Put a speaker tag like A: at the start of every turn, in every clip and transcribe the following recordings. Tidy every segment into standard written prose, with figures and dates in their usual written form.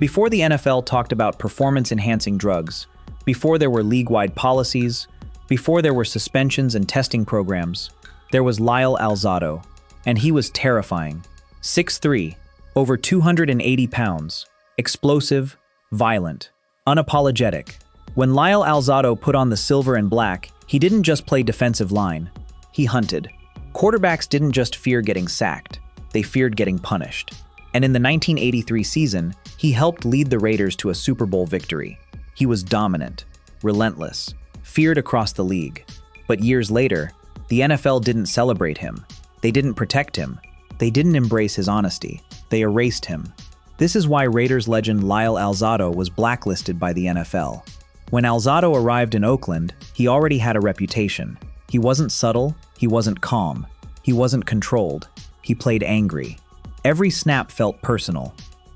A: Before the NFL talked about performance-enhancing drugs, before there were league-wide policies, before there were suspensions and testing programs, there was Lyle Alzado, and he was terrifying. 6'3", over 280 pounds, explosive, violent, unapologetic. When Lyle Alzado put on the silver and black, he didn't just play defensive line, he hunted. Quarterbacks didn't just fear getting sacked, they feared getting punished. And in the 1983 season, he helped lead the Raiders to a Super Bowl victory. He was dominant, relentless, feared across the league. But years later, the NFL didn't celebrate him. They didn't protect him. They didn't embrace his honesty. They erased him. This is why Raiders legend Lyle Alzado was blacklisted by the NFL. When Alzado arrived in Oakland, he already had a reputation. He wasn't subtle, he wasn't calm, he wasn't controlled. He played angry. Every snap felt personal.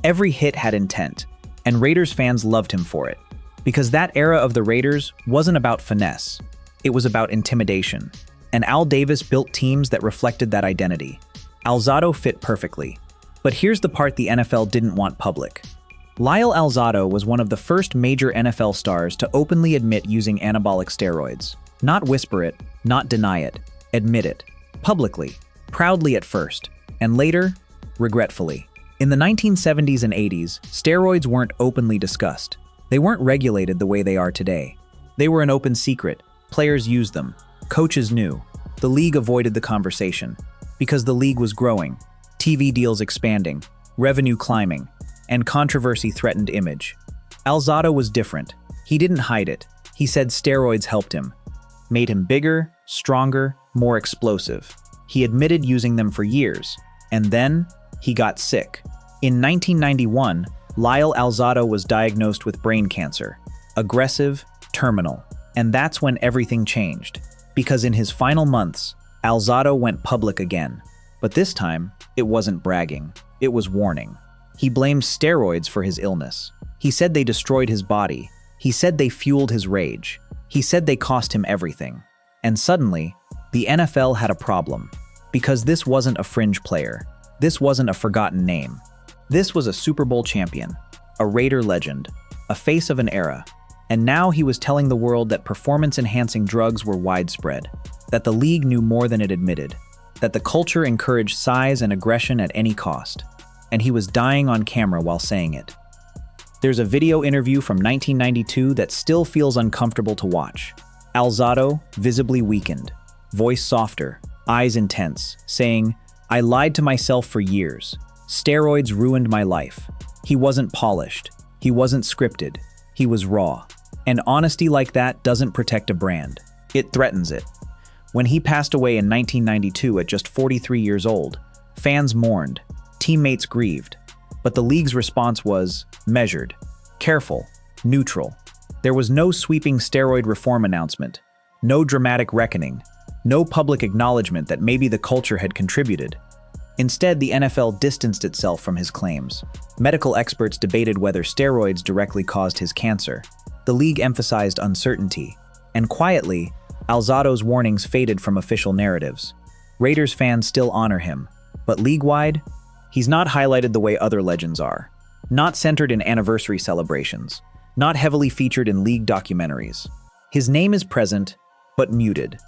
A: Every hit had intent, and Raiders fans loved him for it. Because that era of the Raiders wasn't about finesse. It was about intimidation. And Al Davis built teams that reflected that identity. Alzado fit perfectly. But here's the part the NFL didn't want public. Lyle Alzado was one of the first major NFL stars to openly admit using anabolic steroids. Not whisper it, not deny it, admit it. Publicly, proudly at first, and later, regretfully. In the 1970s and 80s, steroids weren't openly discussed. They weren't regulated the way they are today. They were an open secret. Players used them. Coaches knew. The league avoided the conversation. Because the league was growing, TV deals expanding, revenue climbing, and controversy threatened image. Alzado was different. He didn't hide it. He said steroids helped him. Made him bigger, stronger, more explosive. He admitted using them for years. And then, he got sick. In 1991, Lyle Alzado was diagnosed with brain cancer. Aggressive, terminal. And that's when everything changed. Because in his final months, Alzado went public again. But this time, it wasn't bragging. It was warning. He blamed steroids for his illness. He said they destroyed his body. He said they fueled his rage. He said they cost him everything. And suddenly, the NFL had a problem. Because this wasn't a fringe player. This wasn't a forgotten name. This was a Super Bowl champion, a Raider legend, a face of an era. And now he was telling the world that performance-enhancing drugs were widespread, that the league knew more than it admitted, that the culture encouraged size and aggression at any cost. And he was dying on camera while saying it. There's a video interview from 1992 that still feels uncomfortable to watch. Alzado, visibly weakened, voice softer, eyes intense, saying, "I lied to myself for years. Steroids ruined my life." He wasn't polished. He wasn't scripted. He was raw. And honesty like that doesn't protect a brand. It threatens it. When he passed away in 1992 at just 43 years old, fans mourned, teammates grieved. But the league's response was measured, careful, neutral. There was no sweeping steroid reform announcement, no dramatic reckoning, no public acknowledgement that maybe the culture had contributed. Instead, the NFL distanced itself from his claims. Medical experts debated whether steroids directly caused his cancer. The league emphasized uncertainty. And quietly, Alzado's warnings faded from official narratives. Raiders fans still honor him. But league-wide, he's not highlighted the way other legends are. Not centered in anniversary celebrations. Not heavily featured in league documentaries. His name is present, but muted.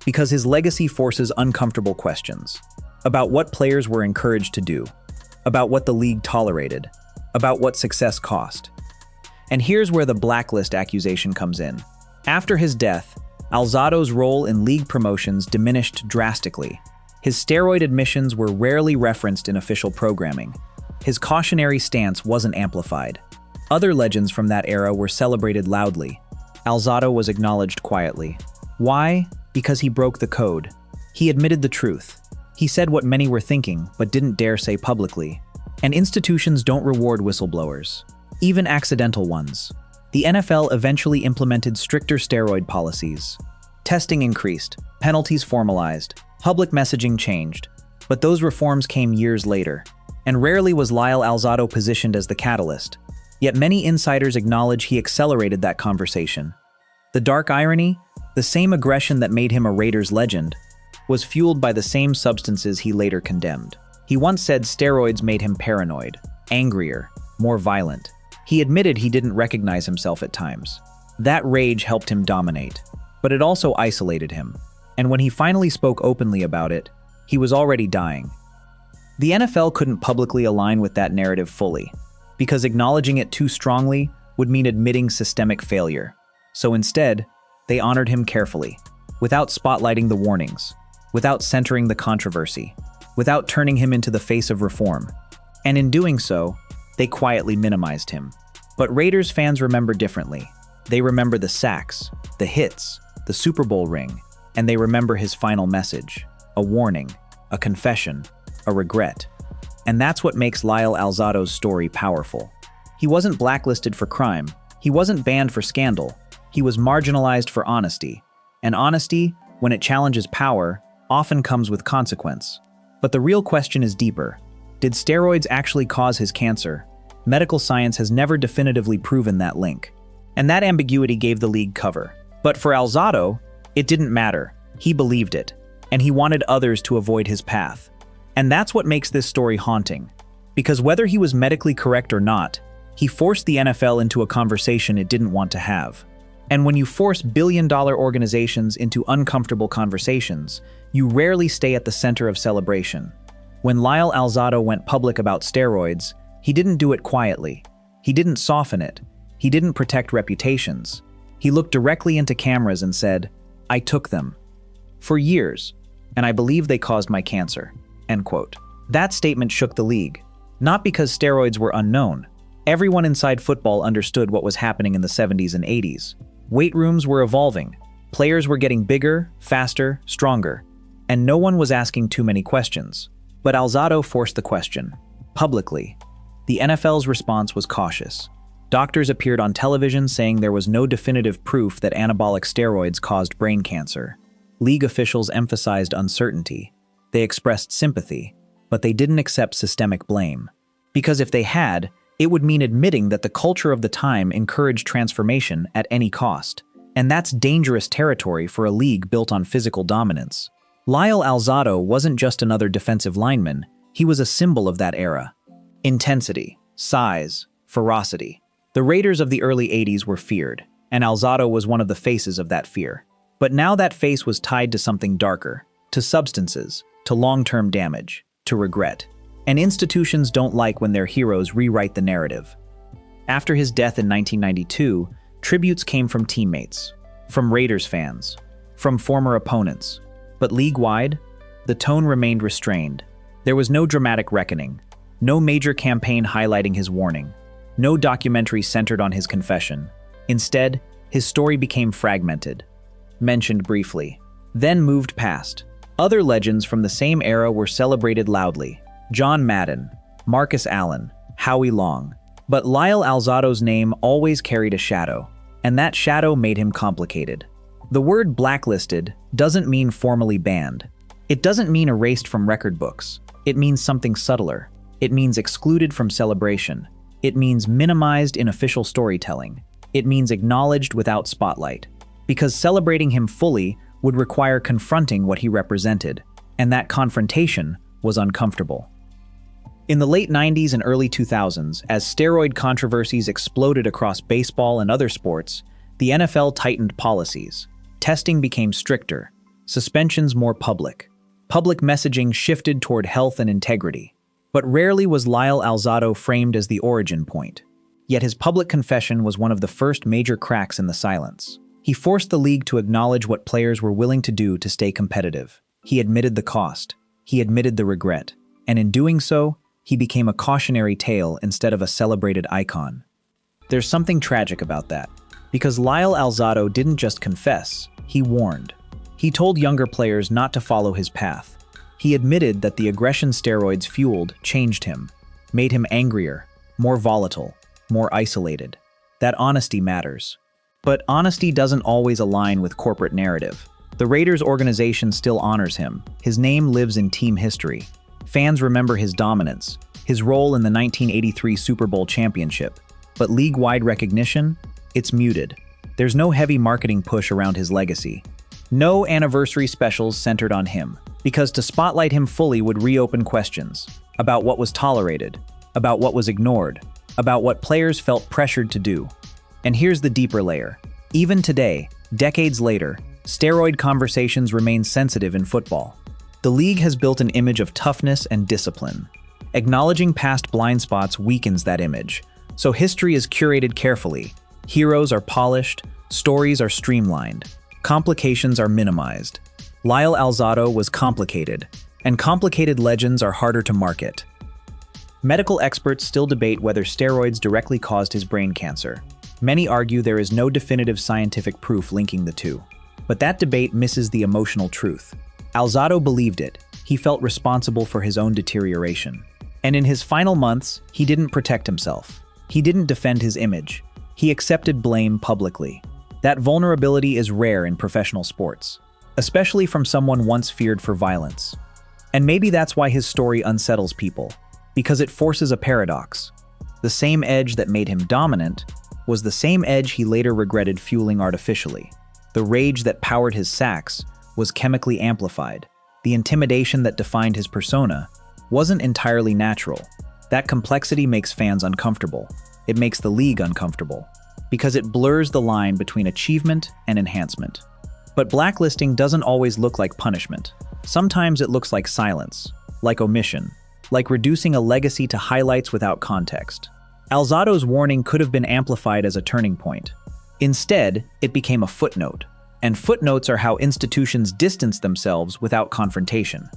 A: Because his legacy forces uncomfortable questions. About what players were encouraged to do. About what the league tolerated. About what success cost. And here's where the blacklist accusation comes in. After his death, Alzado's role in league promotions diminished drastically. His steroid admissions were rarely referenced in official programming. His cautionary stance wasn't amplified. Other legends from that era were celebrated loudly. Alzado was acknowledged quietly. Why? Because he broke the code. He admitted the truth. He said what many were thinking, but didn't dare say publicly. And institutions don't reward whistleblowers, even accidental ones. The NFL eventually implemented stricter steroid policies. Testing increased, penalties formalized, public messaging changed. But those reforms came years later. And rarely was Lyle Alzado positioned as the catalyst. Yet many insiders acknowledge he accelerated that conversation. The dark irony, the same aggression that made him a Raiders legend, was fueled by the same substances he later condemned. He once said steroids made him paranoid, angrier, more violent. He admitted he didn't recognize himself at times. That rage helped him dominate, but it also isolated him. And when he finally spoke openly about it, he was already dying. The NFL couldn't publicly align with that narrative fully, because acknowledging it too strongly would mean admitting systemic failure. So instead, they honored him carefully, without spotlighting the warnings, without centering the controversy, without turning him into the face of reform. And in doing so, they quietly minimized him. But Raiders fans remember differently. They remember the sacks, the hits, the Super Bowl ring, and they remember his final message, a warning, a confession, a regret. And that's what makes Lyle Alzado's story powerful. He wasn't blacklisted for crime. He wasn't banned for scandal. He was marginalized for honesty. And honesty, when it challenges power, often comes with consequence. But the real question is deeper. Did steroids actually cause his cancer? Medical science has never definitively proven that link. And that ambiguity gave the league cover. But for Alzado, it didn't matter. He believed it. And he wanted others to avoid his path. And that's what makes this story haunting. Because whether he was medically correct or not, he forced the NFL into a conversation it didn't want to have. And when you force billion-dollar organizations into uncomfortable conversations, you rarely stay at the center of celebration. When Lyle Alzado went public about steroids, he didn't do it quietly. He didn't soften it. He didn't protect reputations. He looked directly into cameras and said, "I took them for years, and I believe they caused my cancer." End quote. That statement shook the league. Not because steroids were unknown. Everyone inside football understood what was happening in the 70s and 80s. Weight rooms were evolving. Players were getting bigger, faster, stronger. And no one was asking too many questions. But Alzado forced the question. Publicly. The NFL's response was cautious. Doctors appeared on television saying there was no definitive proof that anabolic steroids caused brain cancer. League officials emphasized uncertainty. They expressed sympathy, but they didn't accept systemic blame. Because if they had, it would mean admitting that the culture of the time encouraged transformation at any cost. And that's dangerous territory for a league built on physical dominance. Lyle Alzado wasn't just another defensive lineman, he was a symbol of that era. Intensity, size, ferocity. The Raiders of the early 80s were feared, and Alzado was one of the faces of that fear. But now that face was tied to something darker, to substances, to long-term damage, to regret. And institutions don't like when their heroes rewrite the narrative. After his death in 1992, tributes came from teammates, from Raiders fans, from former opponents. But league-wide, the tone remained restrained. There was no dramatic reckoning, no major campaign highlighting his warning, no documentary centered on his confession. Instead, his story became fragmented, mentioned briefly, then moved past. Other legends from the same era were celebrated loudly. John Madden, Marcus Allen, Howie Long. But Lyle Alzado's name always carried a shadow, and that shadow made him complicated. The word blacklisted doesn't mean formally banned. It doesn't mean erased from record books. It means something subtler. It means excluded from celebration. It means minimized in official storytelling. It means acknowledged without spotlight. Because celebrating him fully would require confronting what he represented, and that confrontation was uncomfortable. In the late 90s and early 2000s, as steroid controversies exploded across baseball and other sports, the NFL tightened policies. Testing became stricter, suspensions more public. Public messaging shifted toward health and integrity. But rarely was Lyle Alzado framed as the origin point. Yet his public confession was one of the first major cracks in the silence. He forced the league to acknowledge what players were willing to do to stay competitive. He admitted the cost. He admitted the regret. And in doing so, he became a cautionary tale instead of a celebrated icon. There's something tragic about that. Because Lyle Alzado didn't just confess, he warned. He told younger players not to follow his path. He admitted that the aggression steroids fueled changed him, made him angrier, more volatile, more isolated. That honesty matters. But honesty doesn't always align with corporate narrative. The Raiders organization still honors him. His name lives in team history. Fans remember his dominance, his role in the 1983 Super Bowl championship. But league-wide recognition? It's muted. There's no heavy marketing push around his legacy. No anniversary specials centered on him. Because to spotlight him fully would reopen questions about what was tolerated, about what was ignored, about what players felt pressured to do. And here's the deeper layer. Even today, decades later, steroid conversations remain sensitive in football. The league has built an image of toughness and discipline. Acknowledging past blind spots weakens that image, so history is curated carefully. Heroes are polished, stories are streamlined, complications are minimized. Lyle Alzado was complicated, and complicated legends are harder to market. Medical experts still debate whether steroids directly caused his brain cancer. Many argue there is no definitive scientific proof linking the two. But that debate misses the emotional truth. Alzado believed it. He felt responsible for his own deterioration. And in his final months, he didn't protect himself. He didn't defend his image. He accepted blame publicly. That vulnerability is rare in professional sports, especially from someone once feared for violence. And maybe that's why his story unsettles people, because it forces a paradox. The same edge that made him dominant was the same edge he later regretted fueling artificially. The rage that powered his sacks was chemically amplified. The intimidation that defined his persona wasn't entirely natural. That complexity makes fans uncomfortable. It makes the league uncomfortable, because it blurs the line between achievement and enhancement. But blacklisting doesn't always look like punishment. Sometimes it looks like silence, like omission, like reducing a legacy to highlights without context. Alzado's warning could have been amplified as a turning point. Instead, it became a footnote. And footnotes are how institutions distance themselves without confrontation.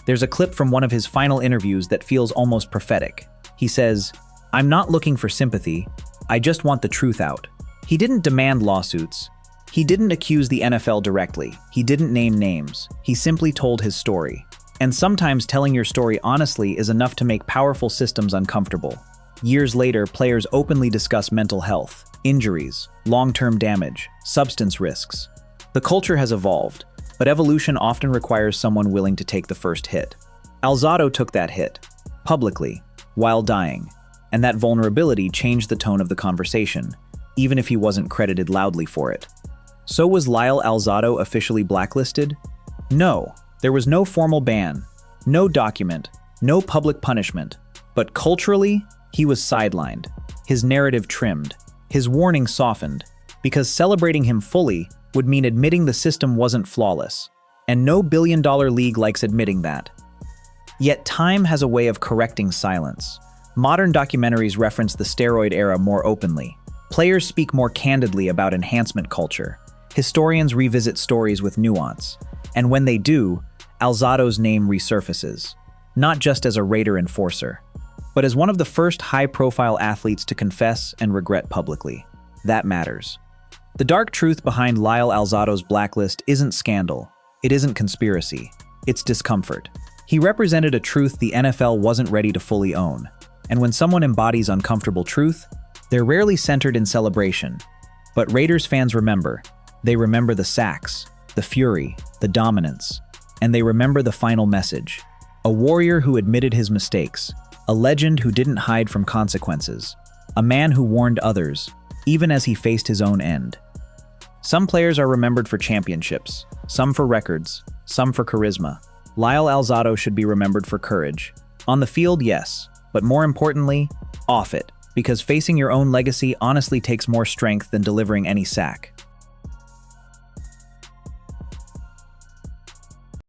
A: There's a clip from one of his final interviews that feels almost prophetic. He says, "I'm not looking for sympathy, I just want the truth out." He didn't demand lawsuits. He didn't accuse the NFL directly. He didn't name names. He simply told his story. And sometimes telling your story honestly is enough to make powerful systems uncomfortable. Years later, players openly discuss mental health, injuries, long-term damage, substance risks. The culture has evolved, but evolution often requires someone willing to take the first hit. Alzado took that hit, publicly, while dying, and that vulnerability changed the tone of the conversation, even if he wasn't credited loudly for it. So was Lyle Alzado officially blacklisted? No, there was no formal ban, no document, no public punishment, but culturally, he was sidelined, his narrative trimmed, his warning softened, because celebrating him fully would mean admitting the system wasn't flawless, and no billion-dollar league likes admitting that. Yet time has a way of correcting silence. Modern documentaries reference the steroid era more openly. Players speak more candidly about enhancement culture. Historians revisit stories with nuance, and when they do, Alzado's name resurfaces, not just as a Raider enforcer, but as one of the first high-profile athletes to confess and regret publicly. That matters. The dark truth behind Lyle Alzado's blacklist isn't scandal. It isn't conspiracy. It's discomfort. He represented a truth the NFL wasn't ready to fully own. And when someone embodies uncomfortable truth, they're rarely centered in celebration. But Raiders fans remember. They remember the sacks, the fury, the dominance. And they remember the final message. A warrior who admitted his mistakes. A legend who didn't hide from consequences. A man who warned others, even as he faced his own end. Some players are remembered for championships, some for records, some for charisma. Lyle Alzado should be remembered for courage. On the field, yes, but more importantly, off it, because facing your own legacy honestly takes more strength than delivering any sack.